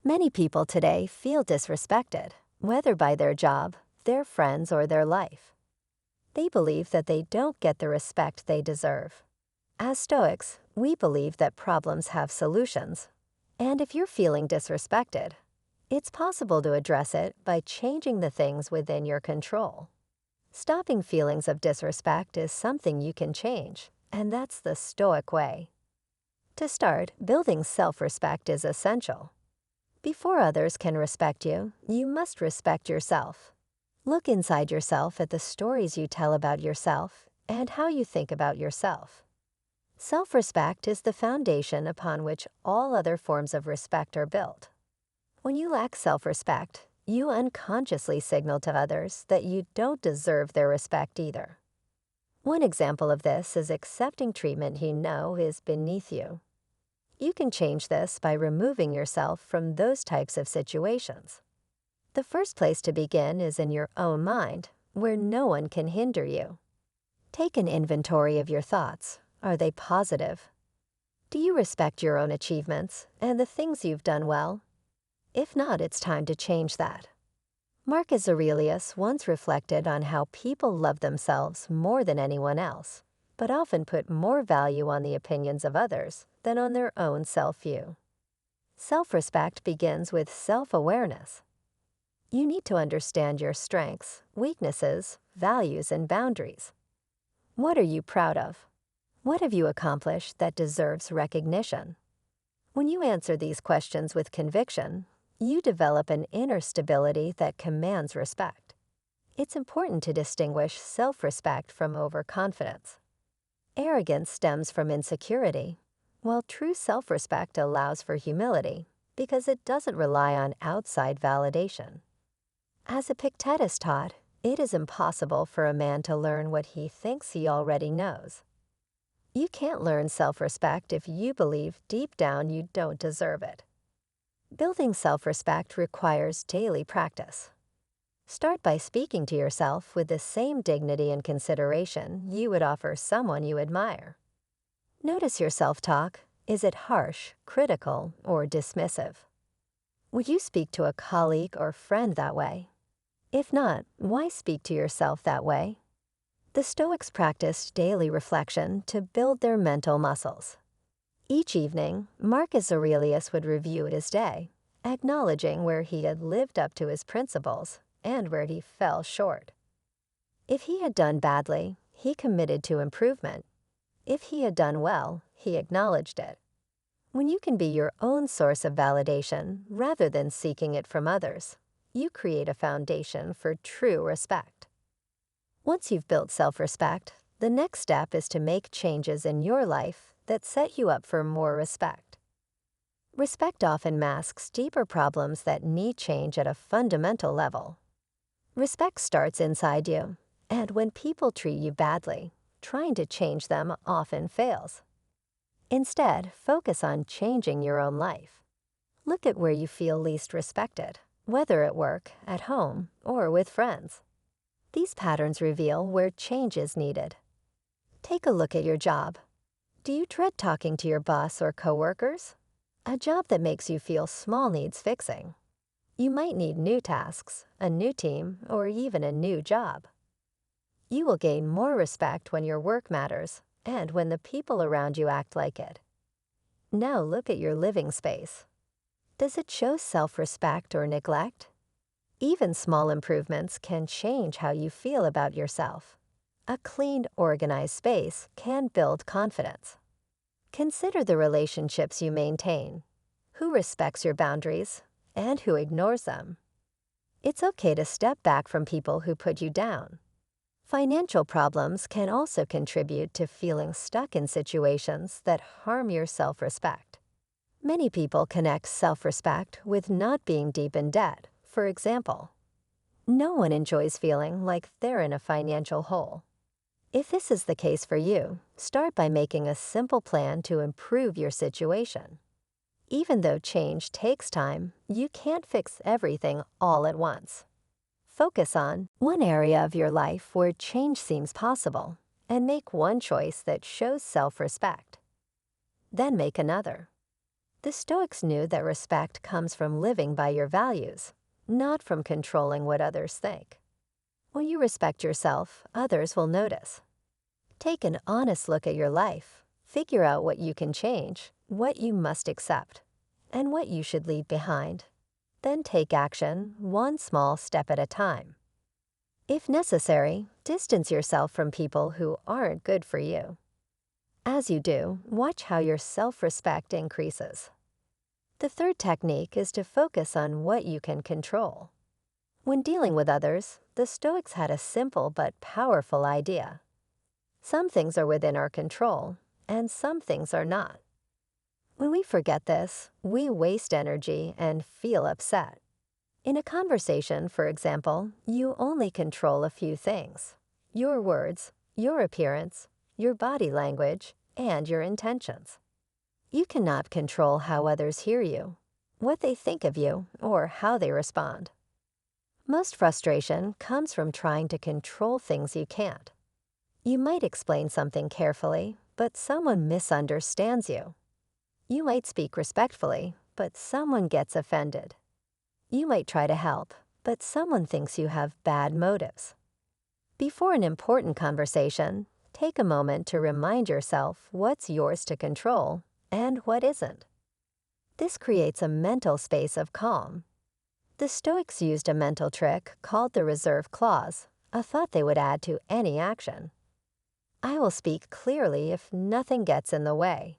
Many people today feel disrespected, whether by their job, their friends, or their life. They believe that they don't get the respect they deserve. As Stoics, we believe that problems have solutions. And if you're feeling disrespected, it's possible to address it by changing the things within your control. Stopping feelings of disrespect is something you can change, and that's the Stoic way. To start, building self-respect is essential. Before others can respect you, you must respect yourself. Look inside yourself at the stories you tell about yourself and how you think about yourself. Self-respect is the foundation upon which all other forms of respect are built. When you lack self-respect, you unconsciously signal to others that you don't deserve their respect either. One example of this is accepting treatment you know is beneath you. You can change this by removing yourself from those types of situations. The first place to begin is in your own mind, where no one can hinder you. Take an inventory of your thoughts. Are they positive? Do you respect your own achievements and the things you've done well? If not, it's time to change that. Marcus Aurelius once reflected on how people love themselves more than anyone else, but often put more value on the opinions of others than on their own self-view. Self-respect begins with self-awareness. You need to understand your strengths, weaknesses, values, and boundaries. What are you proud of? What have you accomplished that deserves recognition? When you answer these questions with conviction, you develop an inner stability that commands respect. It's important to distinguish self-respect from overconfidence. Arrogance stems from insecurity, while true self-respect allows for humility because it doesn't rely on outside validation. As Epictetus taught, it is impossible for a man to learn what he thinks he already knows. You can't learn self-respect if you believe deep down you don't deserve it. Building self-respect requires daily practice. Start by speaking to yourself with the same dignity and consideration you would offer someone you admire. Notice your self-talk. Is it harsh, critical, or dismissive? Would you speak to a colleague or friend that way? If not, why speak to yourself that way? The Stoics practiced daily reflection to build their mental muscles. Each evening, Marcus Aurelius would review his day, acknowledging where he had lived up to his principles and where he fell short. If he had done badly, he committed to improvement. If he had done well, he acknowledged it. When you can be your own source of validation rather than seeking it from others, you create a foundation for true respect. Once you've built self-respect, the next step is to make changes in your life that set you up for more respect. Respect often masks deeper problems that need change at a fundamental level. Respect starts inside you, and when people treat you badly, trying to change them often fails. Instead, focus on changing your own life. Look at where you feel least respected, whether at work, at home, or with friends. These patterns reveal where change is needed. Take a look at your job. Do you dread talking to your boss or coworkers? A job that makes you feel small needs fixing. You might need new tasks, a new team, or even a new job. You will gain more respect when your work matters and when the people around you act like it. Now look at your living space. Does it show self-respect or neglect? Even small improvements can change how you feel about yourself. A clean, organized space can build confidence. Consider the relationships you maintain. Who respects your boundaries and who ignores them? It's okay to step back from people who put you down. Financial problems can also contribute to feeling stuck in situations that harm your self-respect. Many people connect self-respect with not being deep in debt, for example. No one enjoys feeling like they're in a financial hole. If this is the case for you, start by making a simple plan to improve your situation. Even though change takes time, you can't fix everything all at once. Focus on one area of your life where change seems possible and make one choice that shows self-respect. Then make another. The Stoics knew that respect comes from living by your values, not from controlling what others think. When you respect yourself, others will notice. Take an honest look at your life. Figure out what you can change, what you must accept, and what you should leave behind. Then take action, one small step at a time. If necessary, distance yourself from people who aren't good for you. As you do, watch how your self-respect increases. The third technique is to focus on what you can control. When dealing with others, the Stoics had a simple but powerful idea. Some things are within our control, and some things are not. When we forget this, we waste energy and feel upset. In a conversation, for example, you only control a few things: your words, your appearance, your body language, and your intentions. You cannot control how others hear you, what they think of you, or how they respond. Most frustration comes from trying to control things you can't. You might explain something carefully, but someone misunderstands you. You might speak respectfully, but someone gets offended. You might try to help, but someone thinks you have bad motives. Before an important conversation, take a moment to remind yourself what's yours to control and what isn't. This creates a mental space of calm. The Stoics used a mental trick called the reserve clause, a thought they would add to any action. I will speak clearly if nothing gets in the way.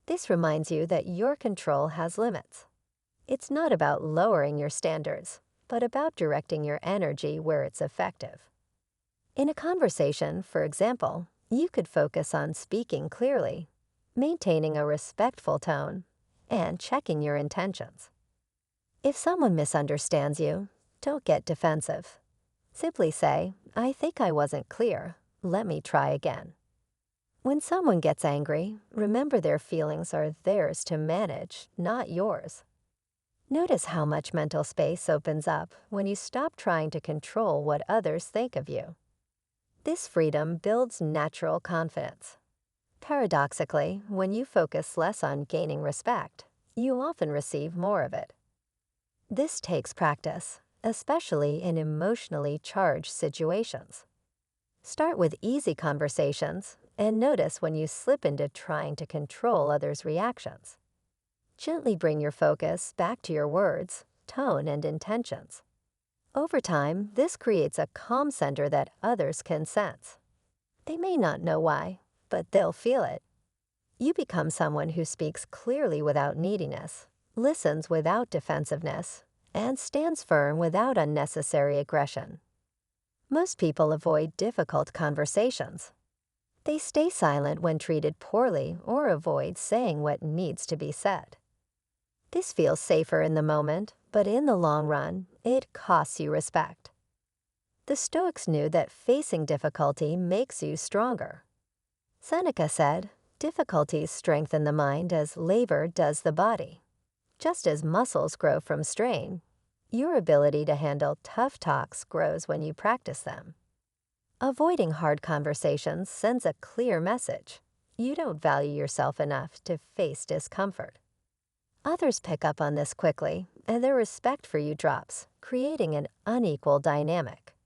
This reminds you that your control has limits. It's not about lowering your standards, but about directing your energy where it's effective. In a conversation, for example, you could focus on speaking clearly, maintaining a respectful tone, and checking your intentions. If someone misunderstands you, don't get defensive. Simply say, "I think I wasn't clear. Let me try again." When someone gets angry, remember their feelings are theirs to manage, not yours. Notice how much mental space opens up when you stop trying to control what others think of you. This freedom builds natural confidence. Paradoxically, when you focus less on gaining respect, you often receive more of it. This takes practice, especially in emotionally charged situations. Start with easy conversations and notice when you slip into trying to control others' reactions. Gently bring your focus back to your words, tone, and intentions. Over time, this creates a calm center that others can sense. They may not know why, but they'll feel it. You become someone who speaks clearly without neediness, listens without defensiveness, and stands firm without unnecessary aggression. Most people avoid difficult conversations. They stay silent when treated poorly or avoid saying what needs to be said. This feels safer in the moment, but in the long run, it costs you respect. The Stoics knew that facing difficulty makes you stronger. Seneca said, "Difficulties strengthen the mind as labor does the body." Just as muscles grow from strain, your ability to handle tough talks grows when you practice them. Avoiding hard conversations sends a clear message. You don't value yourself enough to face discomfort. Others pick up on this quickly, and their respect for you drops, creating an unequal dynamic.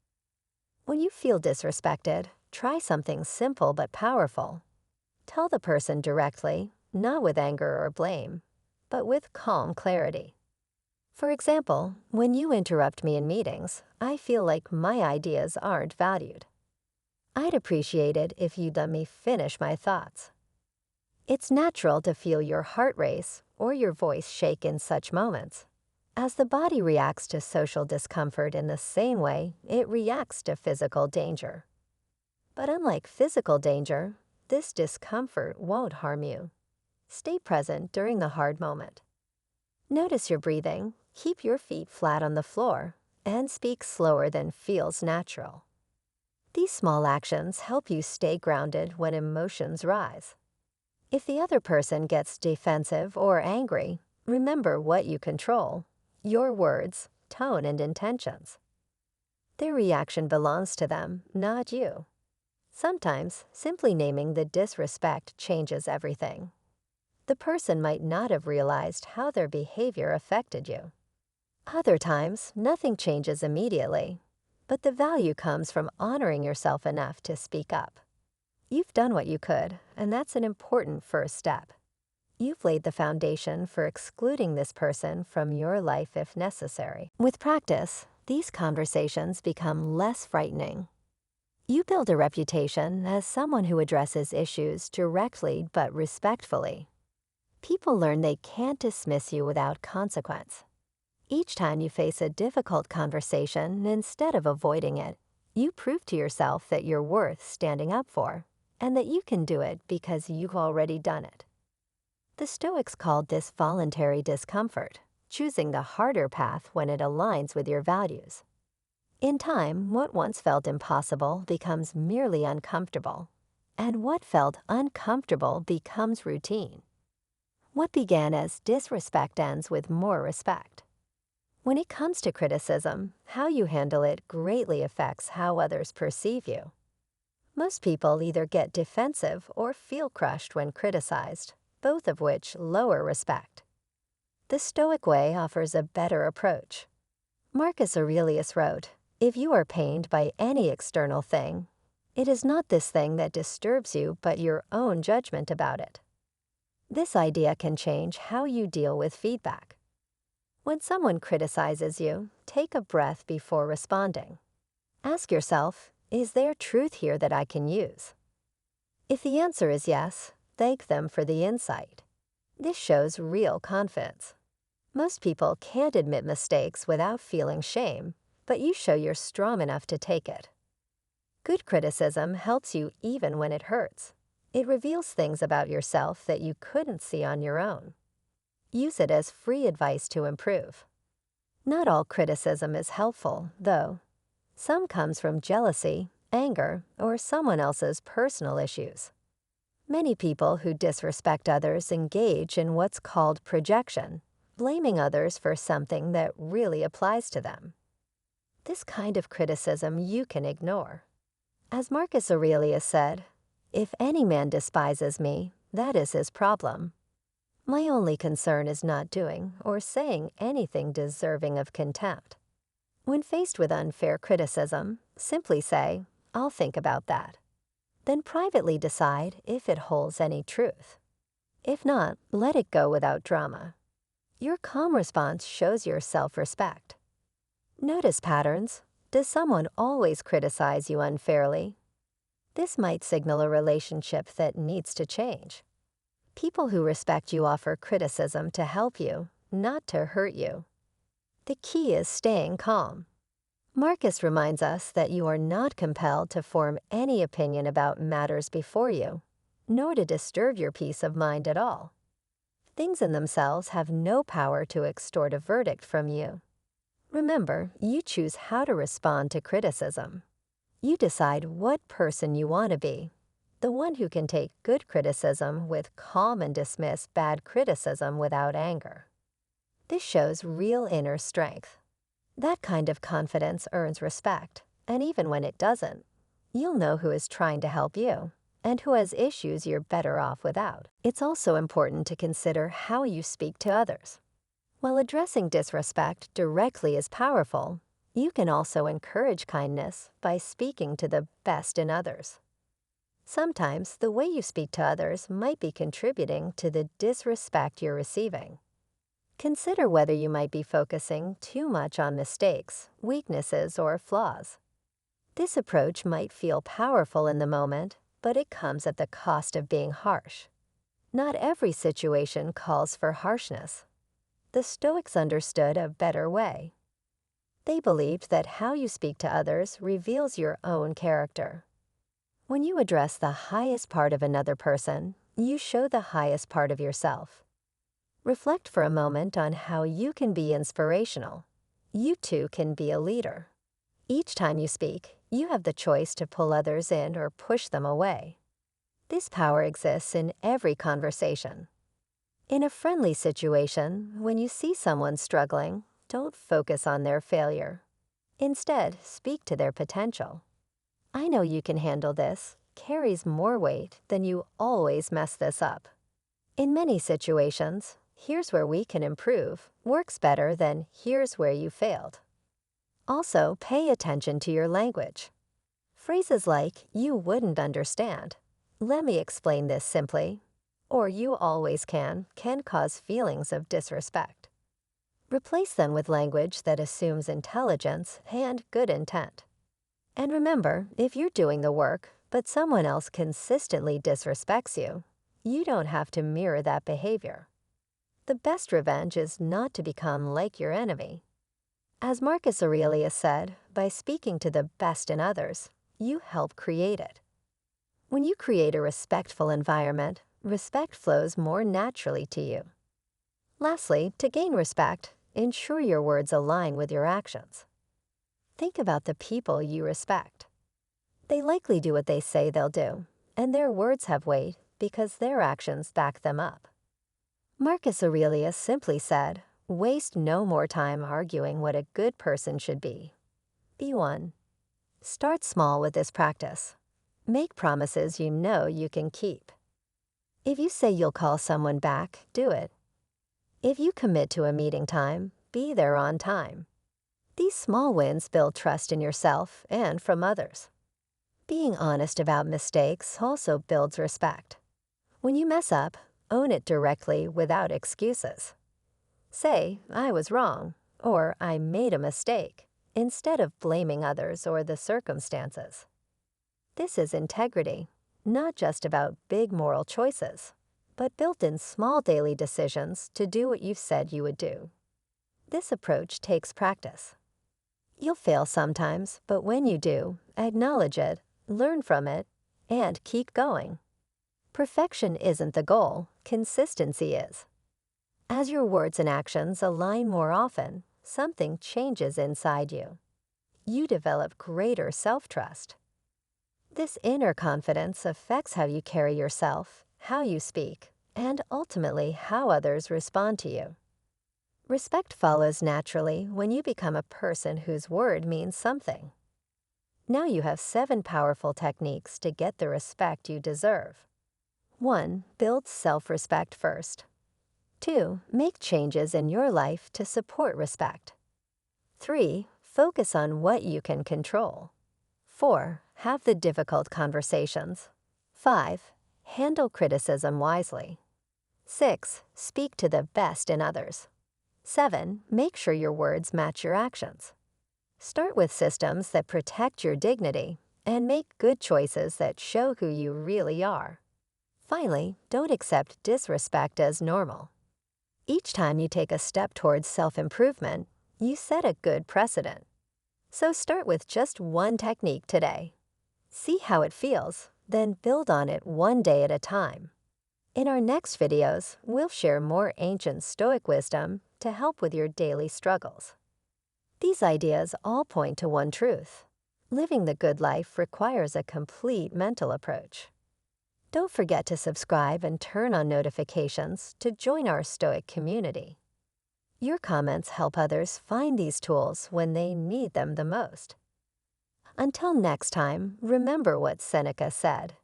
When you feel disrespected, try something simple but powerful. Tell the person directly, not with anger or blame, but with calm clarity. For example, when you interrupt me in meetings, I feel like my ideas aren't valued. I'd appreciate it if you'd let me finish my thoughts. It's natural to feel your heart race or your voice shake in such moments, as the body reacts to social discomfort in the same way it reacts to physical danger. But unlike physical danger, this discomfort won't harm you. Stay present during the hard moment. Notice your breathing, keep your feet flat on the floor, and speak slower than feels natural. These small actions help you stay grounded when emotions rise. If the other person gets defensive or angry, remember what you control: your words, tone, and intentions. Their reaction belongs to them, not you. Sometimes, simply naming the disrespect changes everything. the person might not have realized how their behavior affected you. Other times, nothing changes immediately, but the value comes from honoring yourself enough to speak up. You've done what you could, and that's an important first step. You've laid the foundation for excluding this person from your life if necessary. With practice, these conversations become less frightening. You build a reputation as someone who addresses issues directly but respectfully. People learn they can't dismiss you without consequence. Each time you face a difficult conversation, instead of avoiding it, you prove to yourself that you're worth standing up for, and that you can do it because you've already done it. The Stoics called this voluntary discomfort, choosing the harder path when it aligns with your values. In time, what once felt impossible becomes merely uncomfortable, and what felt uncomfortable becomes routine. What began as disrespect ends with more respect. When it comes to criticism, how you handle it greatly affects how others perceive you. Most people either get defensive or feel crushed when criticized, both of which lower respect. The Stoic way offers a better approach. Marcus Aurelius wrote, "If you are pained by any external thing, it is not this thing that disturbs you but your own judgment about it." This idea can change how you deal with feedback. When someone criticizes you, take a breath before responding. Ask yourself, is there truth here that I can use? If the answer is yes, thank them for the insight. This shows real confidence. Most people can't admit mistakes without feeling shame, but you show you're strong enough to take it. Good criticism helps you even when it hurts. It reveals things about yourself that you couldn't see on your own. Use it as free advice to improve. Not all criticism is helpful, though. Some comes from jealousy, anger, or someone else's personal issues. Many people who disrespect others engage in what's called projection, blaming others for something that really applies to them. This kind of criticism you can ignore. As Marcus Aurelius said, "If any man despises me, that is his problem. My only concern is not doing or saying anything deserving of contempt." When faced with unfair criticism, simply say, "I'll think about that." Then privately decide if it holds any truth. If not, let it go without drama. Your calm response shows your self-respect. Notice patterns. Does someone always criticize you unfairly? This might signal a relationship that needs to change. People who respect you offer criticism to help you, not to hurt you. The key is staying calm. Marcus reminds us that you are not compelled to form any opinion about matters before you, nor to disturb your peace of mind at all. Things in themselves have no power to extort a verdict from you. Remember, you choose how to respond to criticism. You decide what person you want to be. The one who can take good criticism with calm and dismiss bad criticism without anger. This shows real inner strength. That kind of confidence earns respect, and even when it doesn't, you'll know who is trying to help you and who has issues you're better off without. It's also important to consider how you speak to others. While addressing disrespect directly is powerful, you can also encourage kindness by speaking to the best in others. Sometimes the way you speak to others might be contributing to the disrespect you're receiving. Consider whether you might be focusing too much on mistakes, weaknesses, or flaws. This approach might feel powerful in the moment, but it comes at the cost of being harsh. Not every situation calls for harshness. The Stoics understood a better way. They believed that how you speak to others reveals your own character. When you address the highest part of another person, you show the highest part of yourself. Reflect for a moment on how you can be inspirational. You too can be a leader. Each time you speak, you have the choice to pull others in or push them away. This power exists in every conversation. In a friendly situation, when you see someone struggling, don't focus on their failure. Instead, speak to their potential. "I know you can handle this," carries more weight than "you always mess this up." In many situations, here's where we can improve works better than here's where you failed. Also, pay attention to your language. Phrases like, you wouldn't understand, let me explain this simply, or you always can cause feelings of disrespect. Replace them with language that assumes intelligence and good intent. And remember, if you're doing the work, but someone else consistently disrespects you, you don't have to mirror that behavior. The best revenge is not to become like your enemy. As Marcus Aurelius said, by speaking to the best in others, you help create it. When you create a respectful environment, respect flows more naturally to you. Lastly, to gain respect, ensure your words align with your actions. Think about the people you respect. They likely do what they say they'll do, and their words have weight because their actions back them up. Marcus Aurelius simply said, waste no more time arguing what a good person should be. Be one. Start small with this practice. Make promises you know you can keep. If you say you'll call someone back, do it. If you commit to a meeting time, be there on time. These small wins build trust in yourself and from others. Being honest about mistakes also builds respect. When you mess up, own it directly without excuses. Say, I was wrong, or I made a mistake, instead of blaming others or the circumstances. This is integrity, not just about big moral choices, but built in small daily decisions to do what you've said you would do. This approach takes practice. You'll fail sometimes, but when you do, acknowledge it, learn from it, and keep going. Perfection isn't the goal, consistency is. As your words and actions align more often, something changes inside you. You develop greater self-trust. This inner confidence affects how you carry yourself, how you speak, and ultimately how others respond to you. Respect follows naturally when you become a person whose word means something. Now you have 7 powerful techniques to get the respect you deserve. 1. Build self-respect first. 2. Make changes in your life to support respect. 3. Focus on what you can control. 4. Have the difficult conversations. 5. Handle criticism wisely. 6. Speak to the best in others. 7. Make sure your words match your actions. Start with systems that protect your dignity and make good choices that show who you really are. Finally, don't accept disrespect as normal. Each time you take a step towards self-improvement, you set a good precedent. So start with just one technique today. See how it feels, then build on it one day at a time. In our next videos, we'll share more ancient Stoic wisdom to help with your daily struggles. These ideas all point to one truth. Living the good life requires a complete mental approach. Don't forget to subscribe and turn on notifications to join our Stoic community. Your comments help others find these tools when they need them the most. Until next time, remember what Seneca said.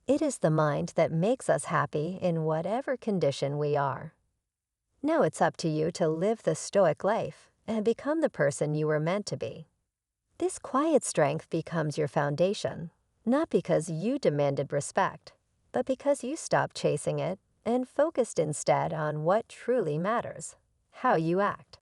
It is the mind that makes us happy in whatever condition we are. Now it's up to you to live the Stoic life and become the person you were meant to be. This quiet strength becomes your foundation, not because you demanded respect, but because you stopped chasing it and focused instead on what truly matters, how you act.